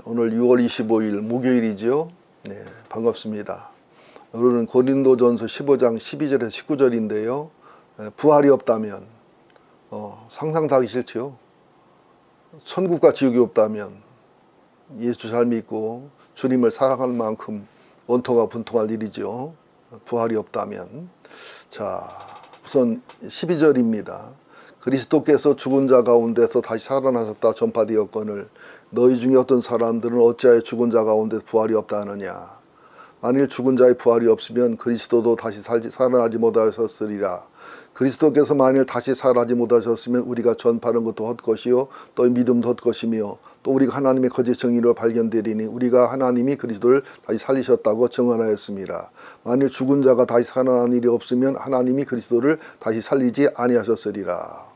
오늘 6월 25일 목요일이죠. 반갑습니다. 오늘은 고린도전서 15장 12절에서 19절인데요. 부활이 없다면 상상도 하기 싫죠. 천국과 지옥이 없다면 예수 잘 믿고 주님을 사랑할 만큼 원통하고 분통할 일이죠. 부활이 없다면. 자, 우선 12절입니다. 그리스도께서 죽은 자 가운데서 다시 살아나셨다 전파되었거늘 너희 중에 어떤 사람들은 어찌하여 죽은 자 가운데 부활이 없다 하느냐. 만일 죽은 자의 부활이 없으면 그리스도도 다시 살아나지 못하셨으리라. 그리스도께서 만일 다시 살아나지 못하셨으면 우리가 전파하는 것도 헛것이요 또 믿음도 헛것이며 또 우리가 하나님의 거짓 정의로 발견되리니 우리가 하나님이 그리스도를 다시 살리셨다고 증언하였습니다. 만일 죽은 자가 다시 살아난 일이 없으면 하나님이 그리스도를 다시 살리지 아니하셨으리라.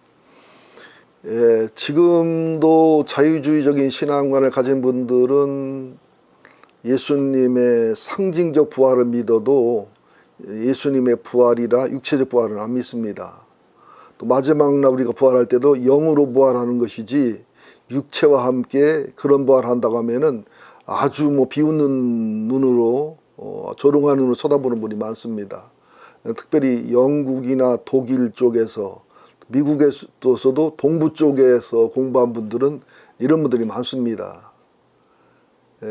지금도 자유주의적인 신앙관을 가진 분들은 예수님의 상징적 부활을 믿어도 예수님의 부활이라 육체적 부활은 안 믿습니다. 또 마지막 날 우리가 부활할 때도 영으로 부활하는 것이지 육체와 함께 그런 부활한다고 하면은 아주 비웃는 눈으로 조롱하는 눈으로 쳐다보는 분이 많습니다. 특별히 영국이나 독일 쪽에서 미국에서도 동부 쪽에서 공부한 분들은 이런 분들이 많습니다.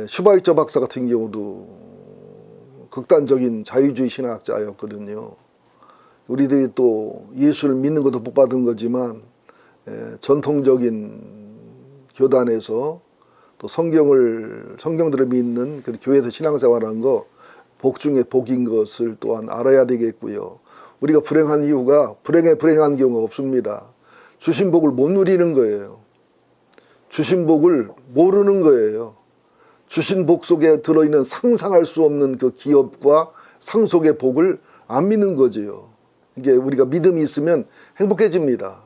슈바이처 박사 같은 경우도 극단적인 자유주의 신학자였거든요. 우리들이 또 예수를 믿는 것도 복 받은 거지만 전통적인 교단에서 또 성경들을 믿는 그 교회에서 신앙생활하는 거 복 중에 복인 것을 또한 알아야 되겠고요. 우리가 불행한 이유가 불행한 경우가 없습니다. 주신 복을 못 누리는 거예요. 주신 복을 모르는 거예요. 주신 복 속에 들어있는 상상할 수 없는 그 기업과 상속의 복을 안 믿는 거지요. 이게 우리가 믿음이 있으면 행복해집니다.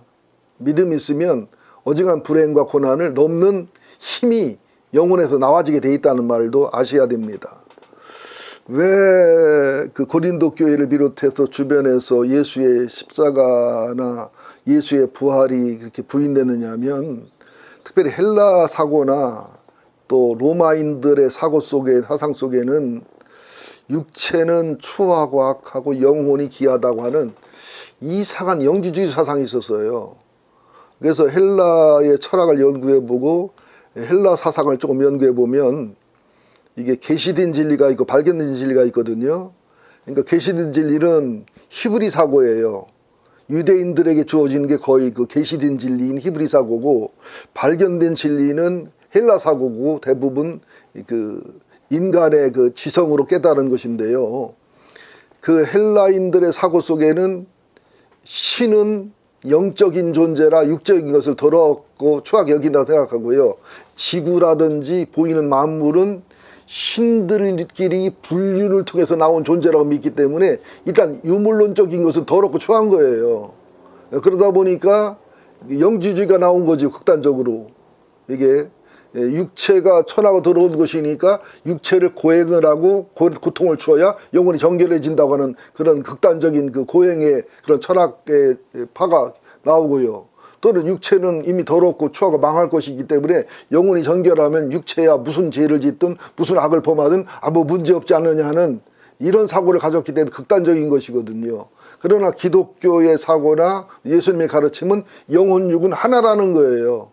믿음이 있으면 어지간한 불행과 고난을 넘는 힘이 영혼에서 나와지게 돼 있다는 말도 아셔야 됩니다. 왜 그 고린도 교회를 비롯해서 주변에서 예수의 십자가나 예수의 부활이 그렇게 부인되느냐 하면 특별히 헬라 사고나 또 로마인들의 사고 속에 사상 속에는 육체는 추하고 악하고 영혼이 귀하다고 하는 이상한 영지주의 사상이 있었어요. 그래서 헬라의 철학을 연구해보고 헬라 사상을 조금 연구해보면 이게 계시된 진리가 있고 발견된 진리가 있거든요. 그러니까 계시된 진리는 히브리 사고예요. 유대인들에게 주어지는 게 거의 그 계시된 진리인 히브리 사고고, 발견된 진리는 헬라 사고고 대부분 그 인간의 그 지성으로 깨달은 것인데요. 그 헬라인들의 사고 속에는 신은 영적인 존재라 육적인 것을 더럽고 추하게 여긴다고 생각하고요. 지구라든지 보이는 만물은 신들끼리 분류를 통해서 나온 존재라고 믿기 때문에 일단 유물론적인 것은 더럽고 추한 거예요. 그러다 보니까 영지주의가 나온 거죠. 극단적으로. 이게 육체가 천하고 들어온 것이니까 육체를 고행을 하고 고통을 주어야 영혼이 정결해진다고 하는 그런 극단적인 그 고행의 그런 철학의 파가 나오고요. 또는 육체는 이미 더럽고 추하고 망할 것이기 때문에 영혼이 정결하면 육체야 무슨 죄를 짓든 무슨 악을 범하든 아무 문제 없지 않느냐 하는 이런 사고를 가졌기 때문에 극단적인 것이거든요. 그러나 기독교의 사고나 예수님의 가르침은 영혼 육은 하나라는 거예요.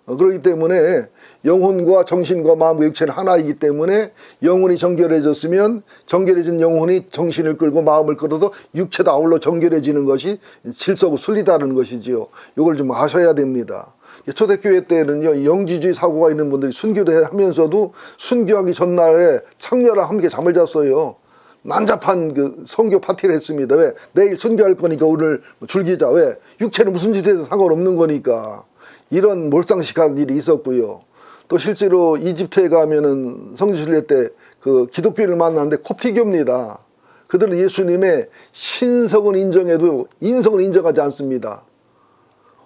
그렇기 때문에 영혼과 정신과 마음과 육체는 하나이기 때문에 영혼이 정결해졌으면 정결해진 영혼이 정신을 끌고 마음을 끌어도 육체도 아울러 정결해지는 것이 질서고 순리다는 것이지요. 이걸 좀 아셔야 됩니다. 초대교회 때는요, 영지주의 사고가 있는 분들이 순교를 하면서도 순교하기 전날에 창녀랑 함께 잠을 잤어요. 난잡한 그 선교 파티를 했습니다. 왜? 내일 순교할 거니까 오늘 즐기자. 왜? 육체는 무슨 짓에도 상관없는 거니까. 이런 몰상식한 일이 있었고요. 또 실제로 이집트에 가면은 성지순례 때 그 기독교인을 만났는데 코피교입니다. 그들은 예수님의 신성은 인정해도 인성을 인정하지 않습니다.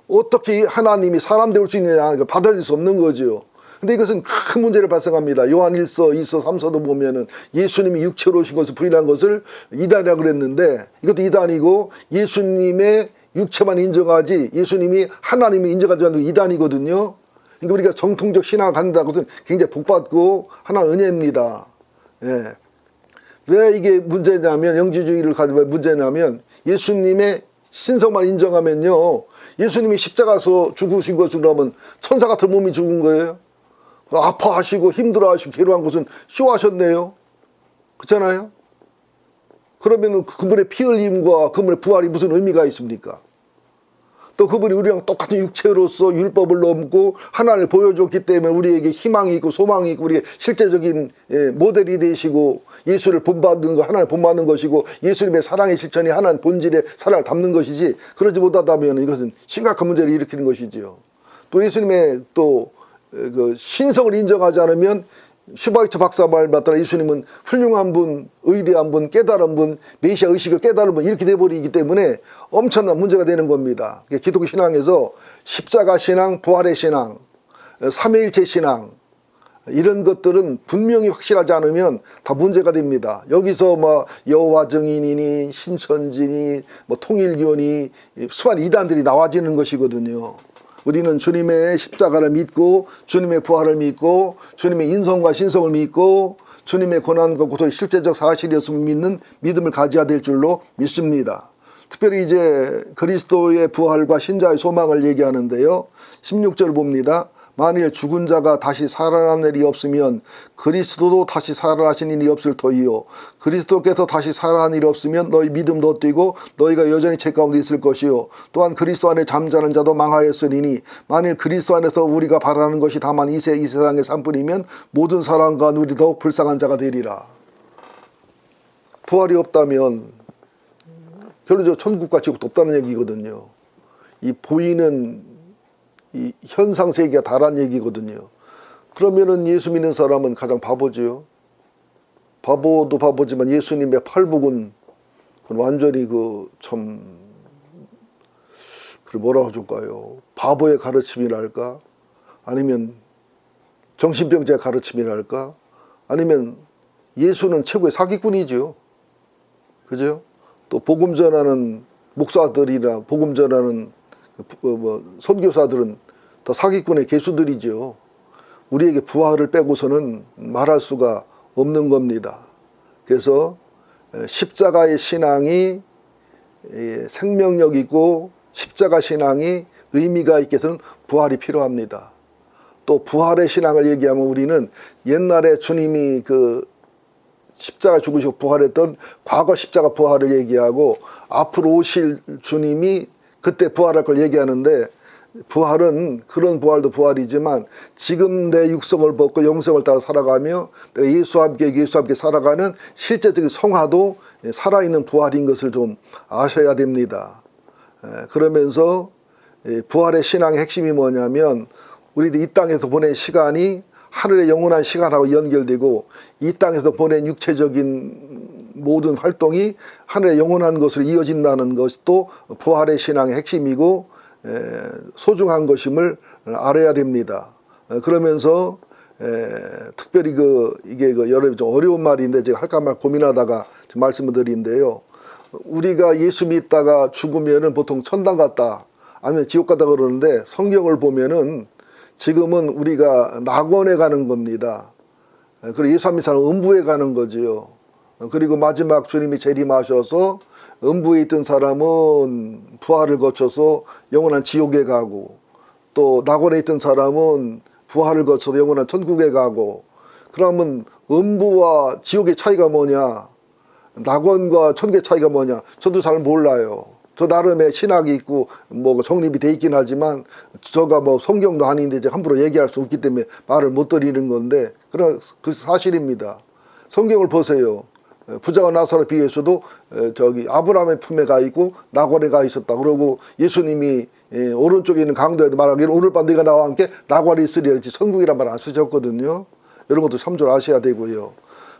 어떻게 하나님이 사람 되올 수 있느냐, 받아들일 수 없는 거죠. 근데 이것은 큰 문제를 발생합니다. 요한 1서, 2서, 3서도 보면은 예수님이 육체로 오신 것을 부인한 것을 이단이라고 그랬는데, 이것도 이단이고 예수님의 육체만 인정하지 예수님이 하나님을 인정하지 않는 이단이거든요. 그러니까 우리가 정통적 신앙을 갖는다는 것은 굉장히 복받고 하나의 은혜입니다. 예. 왜 이게 문제냐면, 영지주의를 가지고 왜 문제냐면, 예수님의 신성만 인정하면요, 예수님이 십자가에서 죽으신 것으로 하면 천사 같은 몸이 죽은 거예요. 아파하시고 힘들어하시고 괴로운 것은 쇼하셨네요. 그렇잖아요. 그러면 그분의 피 흘림과 그분의 부활이 무슨 의미가 있습니까? 또 그분이 우리랑 똑같은 육체로서 율법을 넘고 하나님을 보여줬기 때문에 우리에게 희망이 있고 소망이 있고 우리의 실제적인 모델이 되시고, 예수를 본받는 거, 하나님을 본받는 것이고, 예수님의 사랑의 실천이 하나님 본질의 사랑을 담는 것이지, 그러지 못하다면 이것은 심각한 문제를 일으키는 것이지요. 또 예수님의 또 그 신성을 인정하지 않으면, 슈바이처 박사 말 맞더라, 예수님은 훌륭한 분, 의대한 분, 깨달은 분, 메시아 의식을 깨달은 분, 이렇게 돼버리기 때문에 엄청난 문제가 되는 겁니다. 기독교 신앙에서 십자가 신앙, 부활의 신앙, 삼위일체 신앙, 이런 것들은 분명히 확실하지 않으면 다 문제가 됩니다. 여기서 뭐 여호와 증인이니 신천지니 뭐 통일교니 수많은 이단들이 나와지는 것이거든요. 우리는 주님의 십자가를 믿고, 주님의 부활을 믿고, 주님의 인성과 신성을 믿고, 주님의 고난과 고통의 실제적 사실이었음을 믿는 믿음을 가져야 될 줄로 믿습니다. 특별히 이제 그리스도의 부활과 신자의 소망을 얘기하는데요, 16절 봅니다. 만일 죽은 자가 다시 살아난 일이 없으면 그리스도도 다시 살아나신 일이 없을 터이요, 그리스도께서 다시 살아난 일이 없으면 너희 믿음도 헛되고 너희가 여전히 죄 가운데 있을 것이요, 또한 그리스도 안에 잠자는 자도 망하였으리니 만일 그리스도 안에서 우리가 바라는 것이 다만 이 세상의 삶뿐이면 모든 사람과 우리 더욱 불쌍한 자가 되리라. 부활이 없다면 결론적으로 천국과 지옥도 없다는 얘기거든요. 이 보이는 이 현상 세계가 다란 얘기거든요. 그러면은 예수 믿는 사람은 가장 바보지요. 바보도 바보지만 예수님의 팔복은 그건 완전히 뭐라고 해줄까요? 바보의 가르침이랄까? 아니면 정신병자의 가르침이랄까? 아니면 예수는 최고의 사기꾼이죠. 그죠? 또 복음 전하는 목사들이나 복음 전하는 선교사들은 다 사기꾼의 개수들이죠. 우리에게 부활을 빼고서는 말할 수가 없는 겁니다. 그래서 십자가의 신앙이 생명력 있고 십자가 신앙이 의미가 있게 해서는 부활이 필요합니다. 또 부활의 신앙을 얘기하면 우리는 옛날에 주님이 그 십자가 죽으시고 부활했던 과거 십자가 부활을 얘기하고, 앞으로 오실 주님이 그때 부활할 걸 얘기하는데, 부활은 그런 부활도 부활이지만 지금 내 육성을 벗고 영성을 따라 살아가며 내가 예수와 함께 살아가는 실제적인 성화도 살아있는 부활인 것을 좀 아셔야 됩니다. 그러면서 부활의 신앙의 핵심이 뭐냐면, 우리도 이 땅에서 보낸 시간이 하늘의 영원한 시간하고 연결되고, 이 땅에서 보낸 육체적인 모든 활동이 하늘의 영원한 것으로 이어진다는 것도 부활의 신앙의 핵심이고 소중한 것임을 알아야 됩니다. 그러면서 특별히 이게 여러분 좀 어려운 말인데 제가 할까 말 고민하다가 말씀을 드리는데요, 우리가 예수 믿다가 죽으면은 보통 천당 갔다 아니면 지옥 갔다 그러는데, 성경을 보면은 지금은 우리가 낙원에 가는 겁니다. 그리고 예수 믿는 사람은 음부에 가는 거지요. 그리고 마지막 주님이 재림하셔서 음부에 있던 사람은 부활을 거쳐서 영원한 지옥에 가고, 또 낙원에 있던 사람은 부활을 거쳐서 영원한 천국에 가고. 그러면 음부와 지옥의 차이가 뭐냐, 낙원과 천국의 차이가 뭐냐, 저도 잘 몰라요. 저 나름의 신학이 있고 뭐 정립이 돼 있긴 하지만 저가 뭐 성경도 아닌데 이제 함부로 얘기할 수 없기 때문에 말을 못 드리는 건데, 그런 그 사실입니다. 성경을 보세요. 부자가 나사로 비유에서도 저기 아브라함의 품에 가 있고 낙원에 가 있었다. 그러고 예수님이 오른쪽에 있는 강도에도 말하기를 오늘 밤 네가 나와 함께 낙원에 있으리라 했지 천국이란 말 안 쓰셨거든요. 이런 것도 참조를 하셔야 되고요.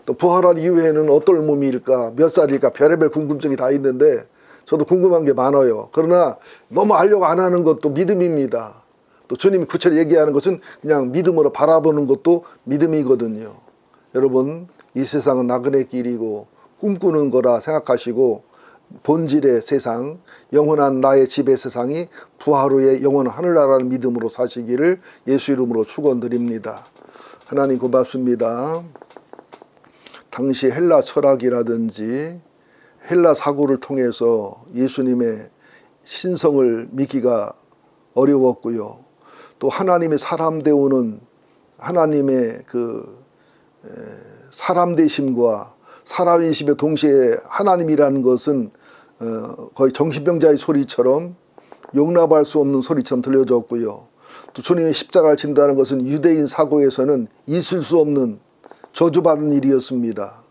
또 부활한 이후에는 어떨 몸일까, 몇 살일까, 별의별 궁금증이 다 있는데 저도 궁금한 게 많아요. 그러나 너무 알려고 안 하는 것도 믿음입니다. 또 주님이 구체로 얘기하는 것은 그냥 믿음으로 바라보는 것도 믿음이거든요. 여러분, 이 세상은 나그네 길이고 꿈꾸는 거라 생각하시고 본질의 세상, 영원한 나의 집의 세상이 부활 후에 영원한 하늘나라를 믿음으로 사시기를 예수 이름으로 축원드립니다. 하나님 고맙습니다. 당시 헬라 철학이라든지 헬라 사고를 통해서 예수님의 신성을 믿기가 어려웠고요. 또 하나님의 사람 되오는 하나님의 그 사람 되심과 사람이심에 동시에 하나님이라는 것은 거의 정신병자의 소리처럼 용납할 수 없는 소리처럼 들려졌고요. 또 주님의 십자가를 진다는 것은 유대인 사고에서는 있을 수 없는 저주받은 일이었습니다.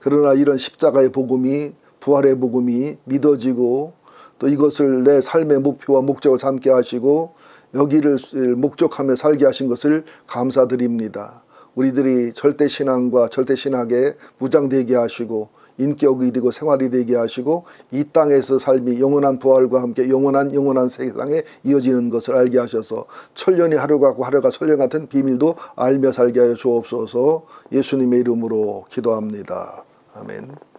그러나 이런 십자가의 복음이 부활의 복음이 믿어지고 또 이것을 내 삶의 목표와 목적을 삼게 하시고 여기를 목적하며 살게 하신 것을 감사드립니다. 우리들이 절대신앙과 절대신학에 무장되게 하시고 인격이 되고 생활이 되게 하시고 이 땅에서 삶이 영원한 부활과 함께 영원한 세상에 이어지는 것을 알게 하셔서 천년이 하루 같고 하루가 천년 같은 비밀도 알며 살게 하여 주옵소서. 예수님의 이름으로 기도합니다. 아멘.